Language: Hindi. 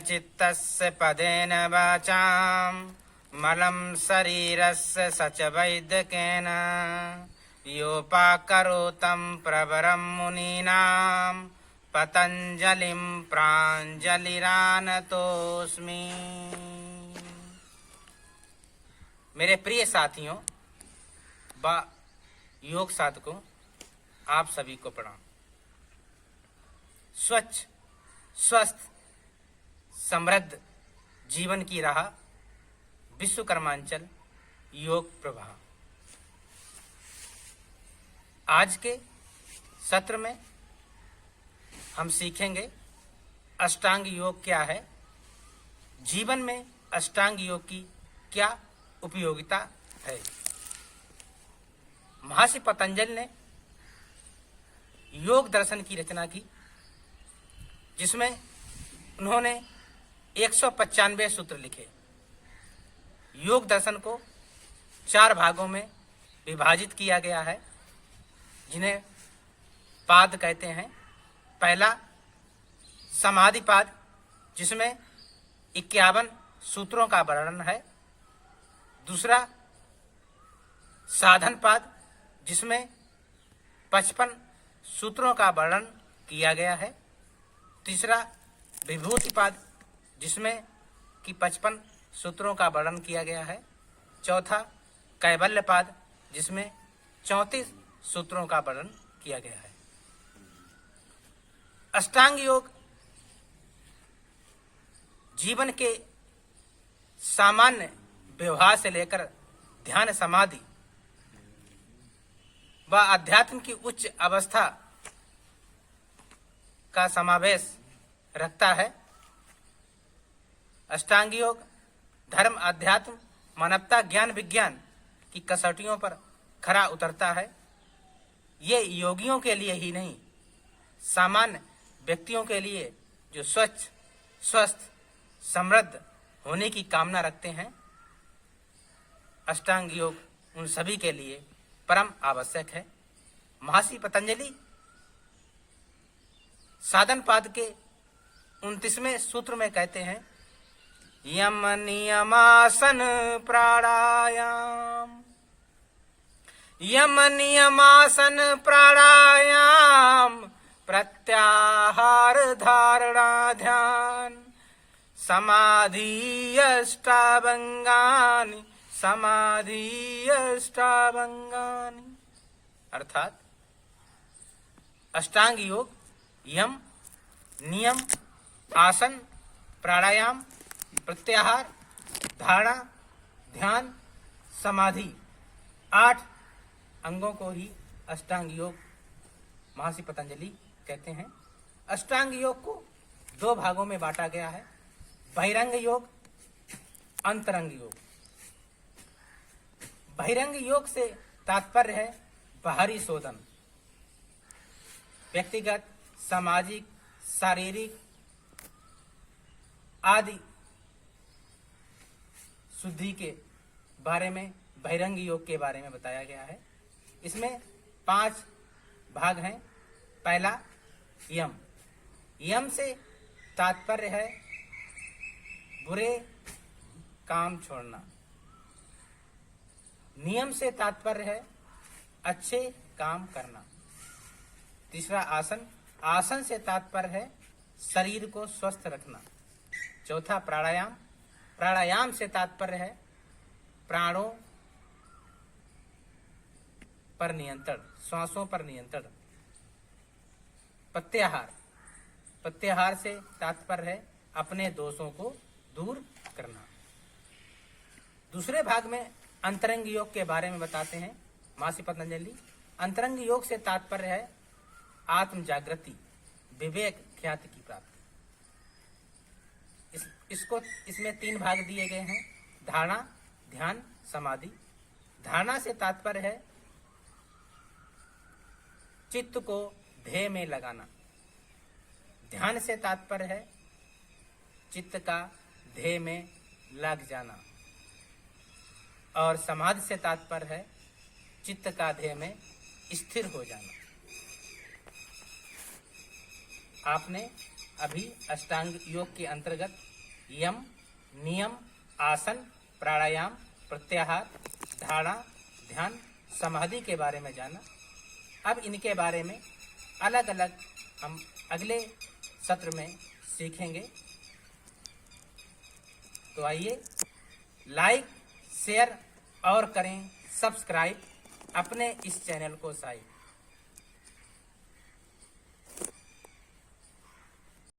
चित्तस्य पदेन वाचां मलं शरीरस्य सच वैद्यकेन योपाकरोतं प्रवरं मुनीनां पतंजलिं प्राञ्जलिरानतोऽस्मि। मेरे प्रिय साथियों व योग साधकों, आप सभी को प्रणाम। स्वच्छ, स्वस्थ, समृद्ध जीवन की राह, विश्वकर्मांचल योग प्रवाह। आज के सत्र में हम सीखेंगे अष्टांग योग क्या है, जीवन में अष्टांग योग की क्या उपयोगिता है। महर्षि पतंजलि ने योग दर्शन की रचना की, जिसमें उन्होंने 195 सूत्र लिखे। योग दर्शन को 4 भागों में विभाजित किया गया है, जिन्हें पाद कहते हैं। पहला समाधि पाद, जिसमें 51 सूत्रों का वर्णन है। दूसरा साधन पाद, जिसमें 55 सूत्रों का वर्णन किया गया है। तीसरा विभूति पाद, जिसमें कि 55 सूत्रों का वर्णन किया गया है। चौथा कैवल्य पाद, जिसमें 34 सूत्रों का वर्णन किया गया है। अष्टांग योग जीवन के सामान्य व्यवहार से लेकर ध्यान, समाधि व अध्यात्म की उच्च अवस्था का समावेश रखता है। अष्टांग योग धर्म, अध्यात्म, मानवता, ज्ञान, विज्ञान की कसौटियों पर खरा उतरता है। ये योगियों के लिए ही नहीं, सामान्य व्यक्तियों के लिए जो स्वच्छ, स्वस्थ, समृद्ध होने की कामना रखते हैं, अष्टांग योग उन सभी के लिए परम आवश्यक है। महर्षि पतंजलि साधन पाद के 29वें सूत्र में कहते हैं, यम नियमासन प्राणायाम, यम नियमासन प्राणायाम, प्रत्याहार धारणा ध्यान, समाधि अष्टावंगानि, समाधि अष्टावंगानि। अर्थात अष्टांग योग यम, नियम, आसन, प्राणायाम, प्रत्याहार, धारणा, ध्यान, समाधि, 8 अंगों को ही अष्टांग योग महर्षि पतंजलि कहते हैं। अष्टांग योग को 2 भागों में बांटा गया है, बहिरंग योग, अंतरंग योग। बहिरंग योग से तात्पर्य है बाहरी शोधन, व्यक्तिगत, सामाजिक, शारीरिक आदि शुद्धि के बारे में बहिरंग योग के बारे में बताया गया है। इसमें 5 भाग हैं। पहला यम, यम से तात्पर्य है बुरे काम छोड़ना। नियम से तात्पर्य है अच्छे काम करना। तीसरा आसन, आसन से तात्पर्य है शरीर को स्वस्थ रखना। चौथा प्राणायाम, प्राणायाम से तात्पर्य है प्राणों पर नियंत्रण, श्वासों पर नियंत्रण। प्रत्याहार, प्रत्याहार से तात्पर्य है अपने दोषों को दूर करना। दूसरे भाग में अंतरंग योग के बारे में बताते हैं महर्षि पतंजलि। अंतरंग योग से तात्पर्य है आत्म जागृति, विवेक, ख्याति की प्राप्ति। इसमें 3 भाग दिए गए हैं, धारणा, ध्यान, समाधि। धारणा से तात्पर्य है चित्त को ध्येय में लगाना। ध्यान से तात्पर्य है चित्त का ध्येय में लग जाना। और समाधि से तात्पर्य है चित्त का ध्येय में स्थिर हो जाना। आपने अभी अष्टांग योग के अंतर्गत यम, नियम, आसन, प्राणायाम, प्रत्याहार, धारणा, ध्यान, समाधि के बारे में जाना। अब इनके बारे में अलग अलग हम अगले सत्र में सीखेंगे। तो आइए लाइक, शेयर और करें सब्सक्राइब अपने इस चैनल को।